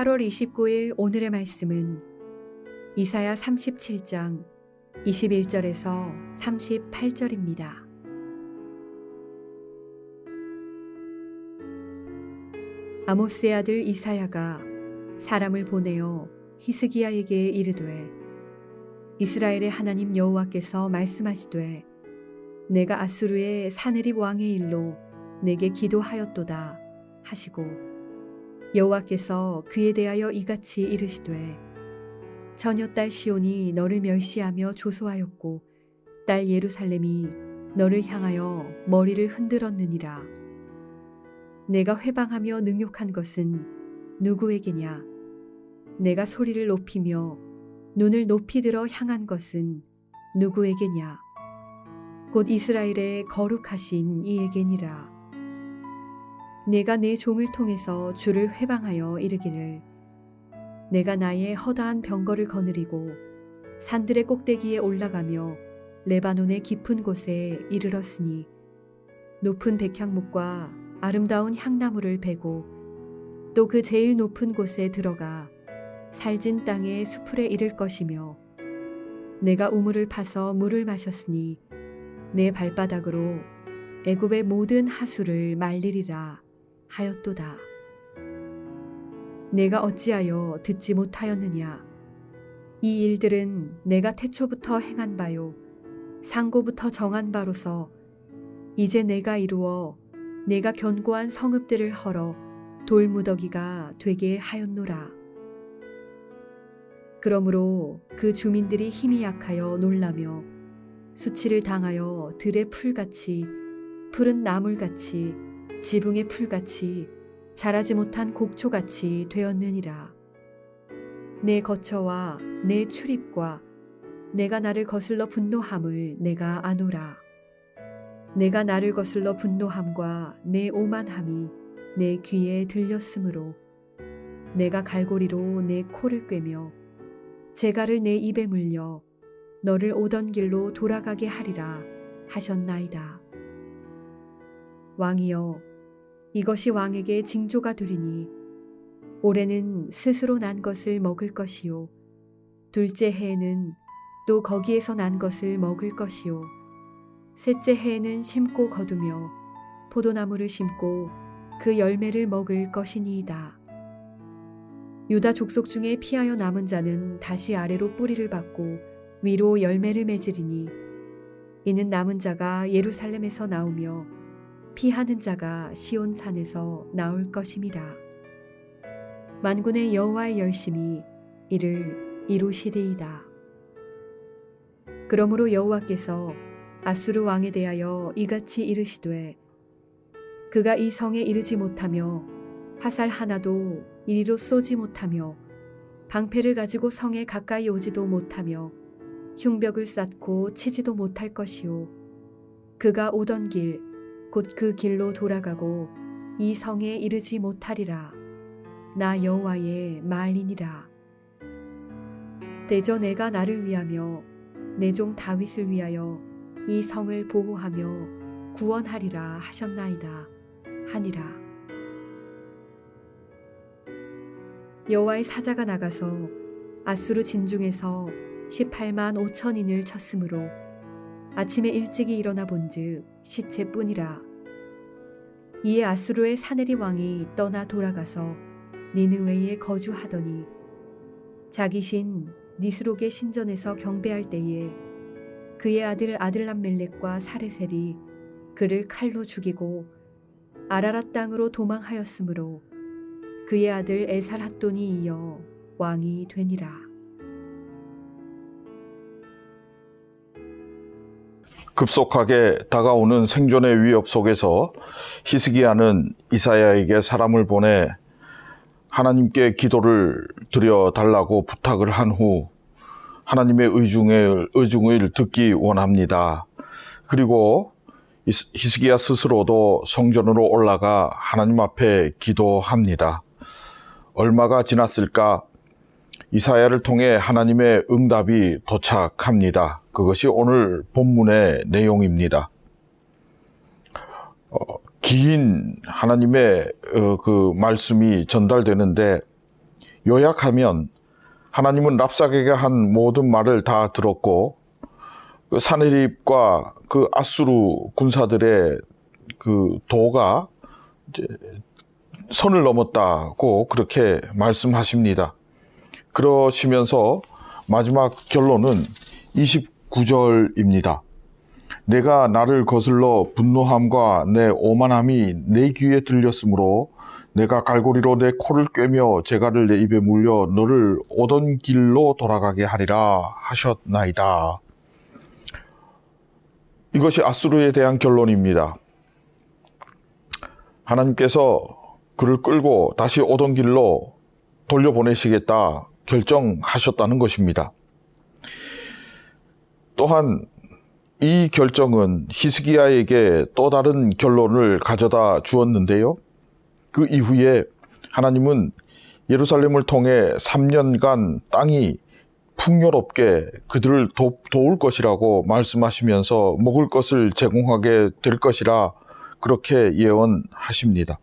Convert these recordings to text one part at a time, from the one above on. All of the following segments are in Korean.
8월 29일 오늘의 말씀은 이사야 37장 21절에서 38절입니다. 아모스의 아들 이사야가 사람을 보내어 히스기야에게 이르되 이스라엘의 하나님 여호와께서 말씀하시되 내가 아수르의 사네립 왕의 일로 내게 기도하였도다 하시고 여호와께서 그에 대하여 이같이 이르시되 처녀딸 시온이 너를 멸시하며 조소하였고 딸 예루살렘이 너를 향하여 머리를 흔들었느니라. 내가 회방하며 능욕한 것은 누구에게냐? 내가 소리를 높이며 눈을 높이 들어 향한 것은 누구에게냐? 곧 이스라엘의 거룩하신 이에게니라. 내가 내 종을 통해서 주를 회방하여 이르기를 내가 나의 허다한 병거를 거느리고 산들의 꼭대기에 올라가며 레바논의 깊은 곳에 이르렀으니 높은 백향목과 아름다운 향나무를 베고 또 그 제일 높은 곳에 들어가 살진 땅의 수풀에 이를 것이며 내가 우물을 파서 물을 마셨으니 내 발바닥으로 애굽의 모든 하수를 말리리라 하였도다. 내가 어찌하여 듣지 못하였느냐? 이 일들은 내가 태초부터 행한 바요 상고부터 정한 바로서 이제 내가 이루어 내가 견고한 성읍들을 헐어 돌무더기가 되게 하였노라. 그러므로 그 주민들이 힘이 약하여 놀라며 수치를 당하여 들의 풀같이 푸른 나물같이 지붕의 풀같이 자라지 못한 곡초같이 되었느니라. 내 거처와 내 출입과 내가 나를 거슬러 분노함을 내가 아노라. 내가 나를 거슬러 분노함과 내 오만함이 내 귀에 들렸으므로 내가 갈고리로 내 코를 꿰며 재갈을 내 입에 물려 너를 오던 길로 돌아가게 하리라 하셨나이다. 왕이여, 이것이 왕에게 징조가 되리니 올해는 스스로 난 것을 먹을 것이요 둘째 해에는 또 거기에서 난 것을 먹을 것이요 셋째 해에는 심고 거두며 포도나무를 심고 그 열매를 먹을 것이니이다. 유다 족속 중에 피하여 남은 자는 다시 아래로 뿌리를 받고 위로 열매를 맺으리니 이는 남은 자가 예루살렘에서 나오며 피하는 자가 시온 산에서 나올 것임이라. 만군의 여호와의 열심이 이를 이루시리이다. 그러므로 여호와께서 아수르 왕에 대하여 이같이 이르시되 그가 이 성에 이르지 못하며 화살 하나도 이리로 쏘지 못하며 방패를 가지고 성에 가까이 오지도 못하며 흉벽을 쌓고 치지도 못할 것이요 그가 오던 길 곧 그 길로 돌아가고 이 성에 이르지 못하리라. 나 여호와의 말이니라. 대저 내가 나를 위하며 내 종 다윗을 위하여 이 성을 보호하며 구원하리라 하셨나이다 하니라. 여호와의 사자가 나가서 아수르 진중에서 18만 5천인을 쳤으므로 아침에 일찍이 일어나 본즉 시체뿐이라. 이에 아수르의 사네립 왕이 떠나 돌아가서 니느웨에 거주하더니 자기 신 니스록의 신전에서 경배할 때에 그의 아들 아들람멜렉과 사레셀이 그를 칼로 죽이고 아라랏 땅으로 도망하였으므로 그의 아들 에살핫돈이 이어 왕이 되니라. 급속하게 다가오는 생존의 위협 속에서 히스기야는 이사야에게 사람을 보내 하나님께 기도를 드려달라고 부탁을 한 후 하나님의 의중을 듣기 원합니다. 그리고 히스기야 스스로도 성전으로 올라가 하나님 앞에 기도합니다. 얼마가 지났을까? 이사야를 통해 하나님의 응답이 도착합니다. 그것이 오늘 본문의 내용입니다. 긴 하나님의 그 말씀이 전달되는데 요약하면 하나님은 랍삭에게 한 모든 말을 다 들었고 그 사내립과 그 아수르 군사들의 그 도가 이제 선을 넘었다고 그렇게 말씀하십니다. 그러시면서 마지막 결론은 29절입니다. 내가 나를 거슬러 분노함과 내 오만함이 내 귀에 들렸으므로 내가 갈고리로 내 코를 꿰며 재갈을 내 입에 물려 너를 오던 길로 돌아가게 하리라 하셨나이다. 이것이 아수르에 대한 결론입니다. 하나님께서 그를 끌고 다시 오던 길로 돌려보내시겠다 결정하셨다는 것입니다. 또한 이 결정은 히스기야에게 또 다른 결론을 가져다 주었는데요. 그 이후에 하나님은 예루살렘을 통해 3년간 땅이 풍요롭게 그들을 도울 것이라고 말씀하시면서 먹을 것을 제공하게 될 것이라 그렇게 예언하십니다.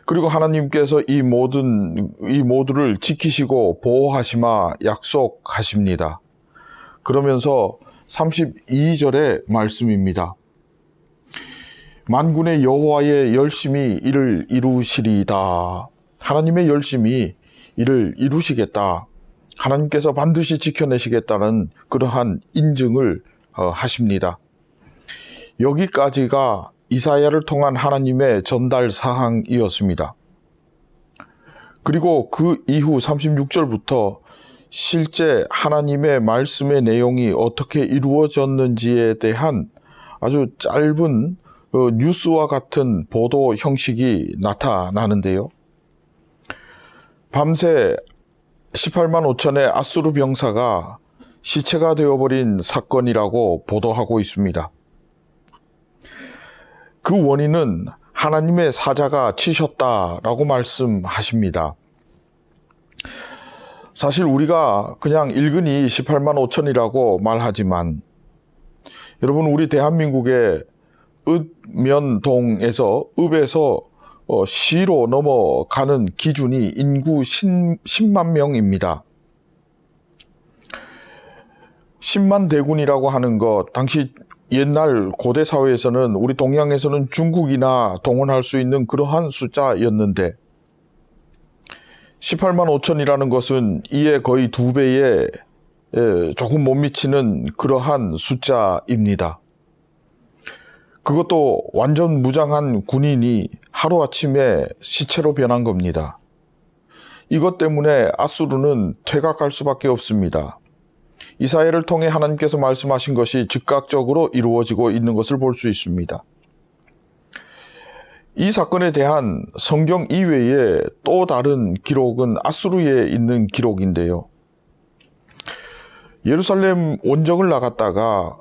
그리고 하나님께서 이 모두를 지키시고 보호하시마 약속하십니다. 그러면서 32절의 말씀입니다. 만군의 여호와의 열심히 이를 이루시리이다. 하나님의 열심히 이를 이루시겠다. 하나님께서 반드시 지켜내시겠다는 그러한 인증을 하십니다. 여기까지가 이사야를 통한 하나님의 전달 사항이었습니다. 그리고 그 이후 36절부터 실제 하나님의 말씀의 내용이 어떻게 이루어졌는지에 대한 아주 짧은 뉴스와 같은 보도 형식이 나타나는데요. 밤새 18만 5천의 아수르 병사가 시체가 되어버린 사건이라고 보도하고 있습니다. 그 원인은 하나님의 사자가 치셨다라고 말씀하십니다. 사실 우리가 그냥 일근이 18만 5천이라고 말하지만 여러분 우리 대한민국의 읍면동에서 읍에서 시로 넘어가는 기준이 인구 10만 명입니다. 10만 대군이라고 하는 것, 당시 옛날 고대 사회에서는 우리 동양에서는 중국이나 동원할 수 있는 그러한 숫자였는데 18만 5천이라는 것은 이에 거의 2배에 조금 못 미치는 그러한 숫자입니다. 그것도 완전 무장한 군인이 하루아침에 시체로 변한 겁니다. 이것 때문에 아수르는 퇴각할 수밖에 없습니다. 이사야를 통해 하나님께서 말씀하신 것이 즉각적으로 이루어지고 있는 것을 볼 수 있습니다. 이 사건에 대한 성경 이외에 또 다른 기록은 아수르에 있는 기록인데요. 예루살렘 원정을 나갔다가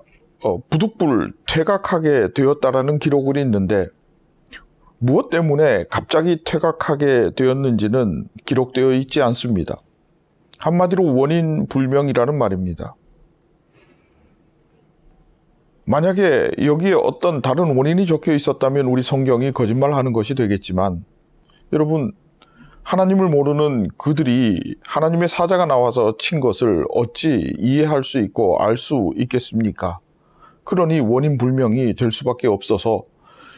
부득불 퇴각하게 되었다라는 기록은 있는데 무엇 때문에 갑자기 퇴각하게 되었는지는 기록되어 있지 않습니다. 한마디로 원인 불명이라는 말입니다. 만약에 여기에 어떤 다른 원인이 적혀 있었다면 우리 성경이 거짓말하는 것이 되겠지만 여러분 하나님을 모르는 그들이 하나님의 사자가 나와서 친 것을 어찌 이해할 수 있고 알 수 있겠습니까? 그러니 원인 불명이 될 수밖에 없어서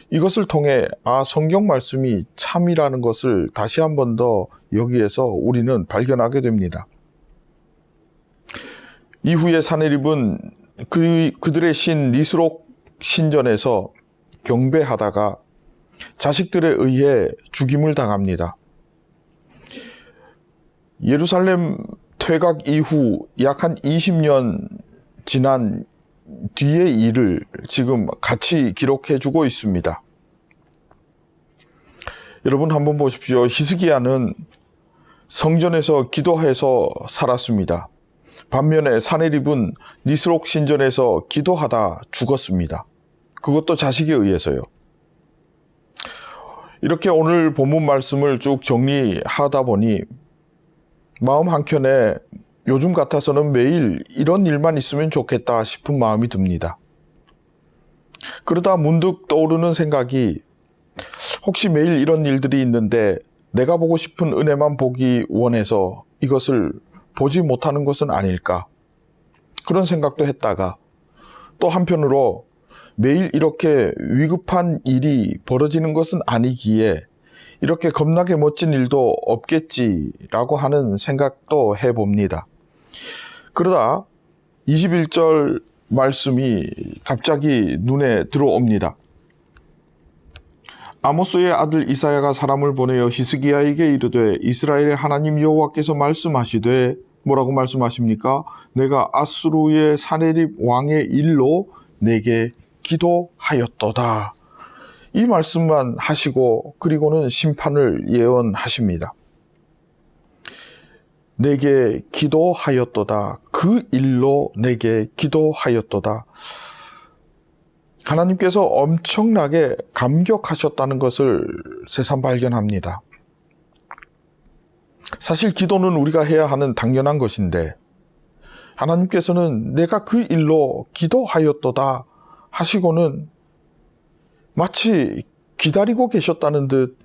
이것을 통해 성경 말씀이 참이라는 것을 다시 한 번 더 여기에서 우리는 발견하게 됩니다. 이후에 사내립은 그들의 신 니스록 신전에서 경배하다가 자식들에 의해 죽임을 당합니다. 예루살렘 퇴각 이후 약 한 20년 지난 뒤의 일을 지금 같이 기록해 주고 있습니다. 여러분 한번 보십시오. 히스기야는 성전에서 기도해서 살았습니다. 반면에 사내립은 니스록 신전에서 기도하다 죽었습니다. 그것도 자식에 의해서요. 이렇게 오늘 본문 말씀을 쭉 정리하다 보니 마음 한켠에 요즘 같아서는 매일 이런 일만 있으면 좋겠다 싶은 마음이 듭니다. 그러다 문득 떠오르는 생각이 혹시 매일 이런 일들이 있는데 내가 보고 싶은 은혜만 보기 원해서 이것을 보지 못하는 것은 아닐까? 그런 생각도 했다가 또 한편으로 매일 이렇게 위급한 일이 벌어지는 것은 아니기에 이렇게 겁나게 멋진 일도 없겠지라고 하는 생각도 해봅니다. 그러다 21절 말씀이 갑자기 눈에 들어옵니다. 아모스의 아들 이사야가 사람을 보내어 히스기야에게 이르되 이스라엘의 하나님 여호와께서 말씀하시되 뭐라고 말씀하십니까? 내가 아수르의 사네립 왕의 일로 내게 기도하였도다. 이 말씀만 하시고 그리고는 심판을 예언하십니다. 내게 기도하였도다. 그 일로 내게 기도하였도다. 하나님께서 엄청나게 감격하셨다는 것을 새삼 발견합니다. 사실 기도는 우리가 해야 하는 당연한 것인데 하나님께서는 내가 그 일로 기도하였도다 하시고는 마치 기다리고 계셨다는 듯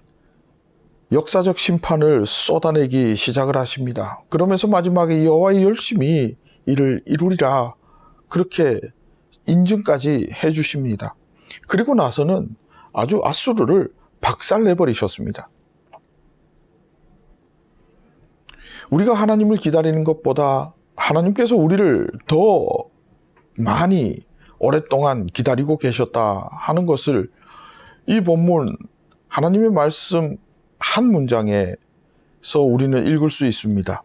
역사적 심판을 쏟아내기 시작을 하십니다. 그러면서 마지막에 여호와의 열심히 이를 이루리라 그렇게 인증까지 해주십니다. 그리고 나서는 아주 아수르를 박살내버리셨습니다. 우리가 하나님을 기다리는 것보다 하나님께서 우리를 더 많이 오랫동안 기다리고 계셨다 하는 것을 이 본문 하나님의 말씀 한 문장에서 우리는 읽을 수 있습니다.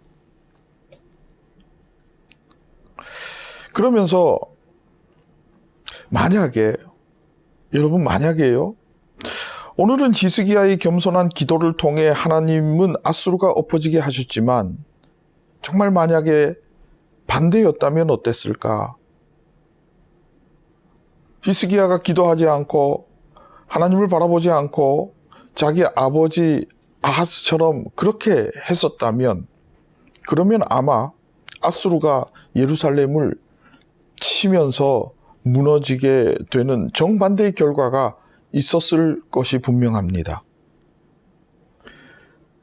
그러면서 만약에요. 오늘은 히스기야의 겸손한 기도를 통해 하나님은 아수르가 엎어지게 하셨지만 정말 만약에 반대였다면 어땠을까? 히스기야가 기도하지 않고 하나님을 바라보지 않고 자기 아버지 아하스처럼 그렇게 했었다면 그러면 아마 아수르가 예루살렘을 치면서 무너지게 되는 정반대의 결과가 있었을 것이 분명합니다.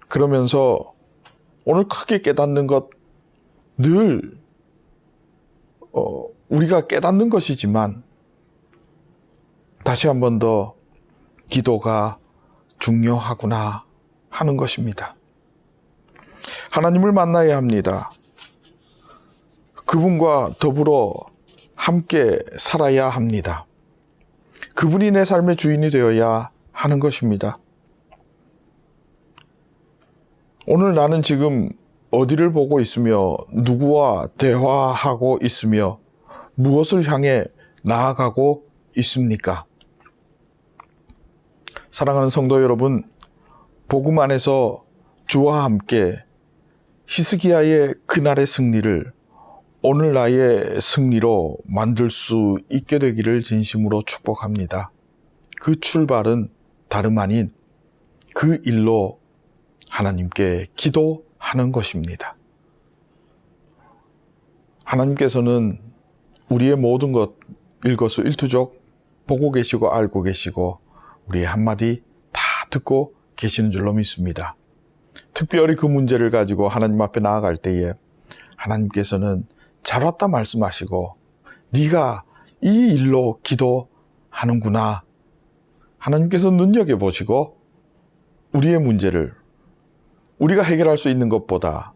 그러면서 오늘 크게 깨닫는 것 늘 우리가 깨닫는 것이지만 다시 한 번 더 기도가 중요하구나 하는 것입니다. 하나님을 만나야 합니다. 그분과 더불어 함께 살아야 합니다. 그분이 내 삶의 주인이 되어야 하는 것입니다. 오늘 나는 지금 어디를 보고 있으며 누구와 대화하고 있으며 무엇을 향해 나아가고 있습니까? 사랑하는 성도 여러분, 복음 안에서 주와 함께 히스기야의 그날의 승리를 오늘 나의 승리로 만들 수 있게 되기를 진심으로 축복합니다. 그 출발은 다름 아닌 그 일로 하나님께 기도하는 것입니다. 하나님께서는 우리의 모든 것 일거수일투족 보고 계시고 알고 계시고 우리의 한마디 다 듣고 계시는 줄로 믿습니다. 특별히 그 문제를 가지고 하나님 앞에 나아갈 때에 하나님께서는 잘 왔다 말씀하시고 네가 이 일로 기도하는구나. 하나님께서 눈여겨보시고 우리의 문제를 우리가 해결할 수 있는 것보다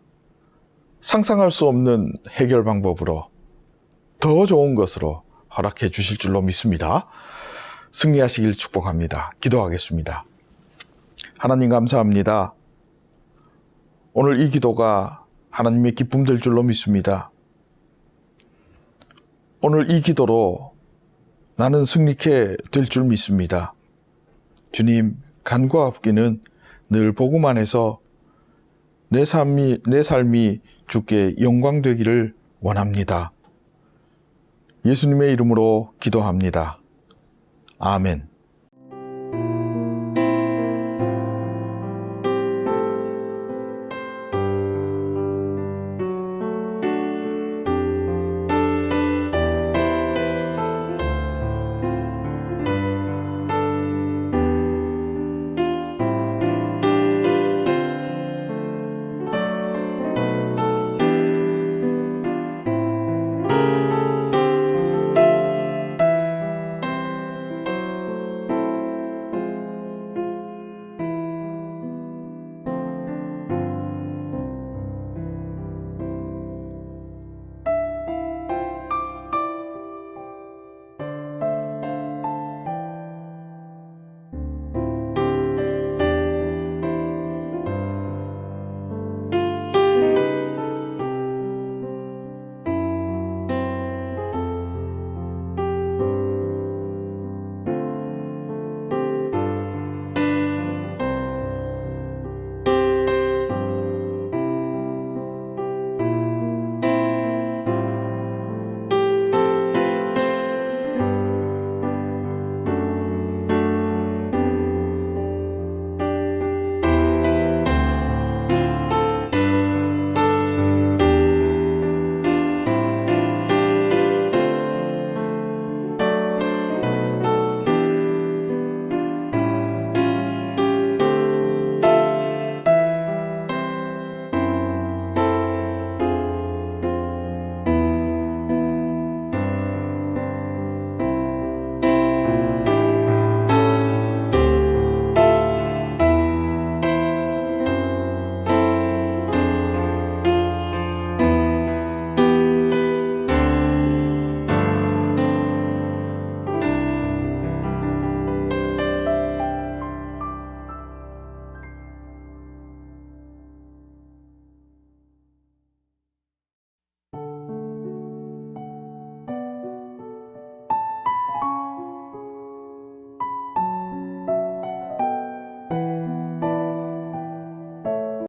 상상할 수 없는 해결 방법으로 더 좋은 것으로 허락해 주실 줄로 믿습니다. 승리하시길 축복합니다. 기도하겠습니다. 하나님 감사합니다. 오늘 이 기도가 하나님의 기쁨 될 줄로 믿습니다. 오늘 이 기도로 나는 승리케 될 줄 믿습니다. 주님, 간과 없기는 늘 복음 안에서 내 삶이 주께 영광 되기를 원합니다. 예수님의 이름으로 기도합니다. 아멘.